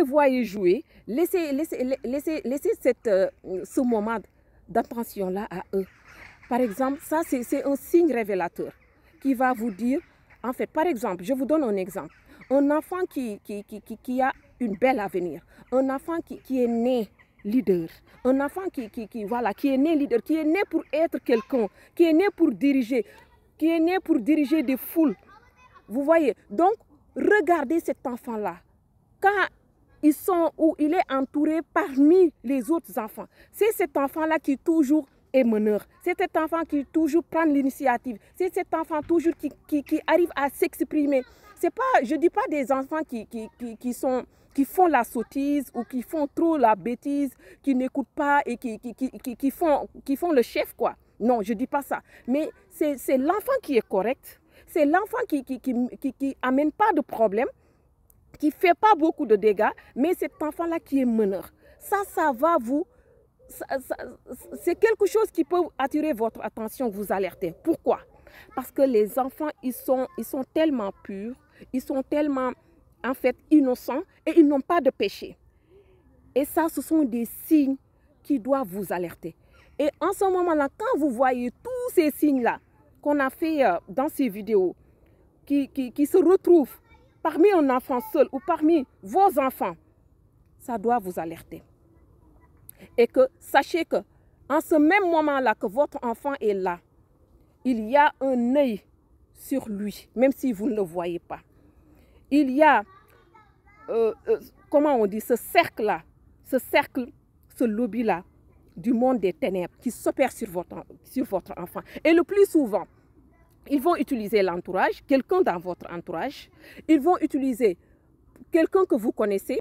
voyez jouer, laissez ce moment d'attention-là à eux. Par exemple, ça c'est un signe révélateur qui va vous dire, en fait, par exemple, je vous donne un exemple. Un enfant qui a une belle avenir, un enfant qui est né leader, un enfant qui est né leader, qui est né pour être quelqu'un, qui est né pour diriger, des foules. Vous voyez, donc regardez cet enfant-là. Quand il est entouré parmi les autres enfants, c'est cet enfant-là qui toujours est meneur. C'est cet enfant qui toujours prend l'initiative. C'est cet enfant toujours qui arrive à s'exprimer. C'est pas, je ne dis pas des enfants qui font la sottise ou qui font trop la bêtise, qui n'écoutent pas et qui font le chef, quoi. Non, je ne dis pas ça. Mais c'est l'enfant qui est correct. C'est l'enfant qui amène pas de problème, qui ne fait pas beaucoup de dégâts, mais cet enfant-là qui est meneur. Ça va vous... C'est quelque chose qui peut attirer votre attention, vous alerter. Pourquoi? Parce que les enfants, ils sont tellement purs, ils sont tellement, en fait, innocents et ils n'ont pas de péché. Et ça, ce sont des signes qui doivent vous alerter. Et en ce moment-là, quand vous voyez tous ces signes-là qu'on a fait dans ces vidéos, qui se retrouvent parmi un enfant seul ou parmi vos enfants, ça doit vous alerter. Et que sachez que en ce même moment-là que votre enfant est là, il y a un œil sur lui, même si vous ne le voyez pas. Il y a, comment on dit, ce cercle-là, ce lobby-là du monde des ténèbres qui s'opère sur votre enfant. Et le plus souvent, ils vont utiliser l'entourage, quelqu'un dans votre entourage. Ils vont utiliser quelqu'un que vous connaissez.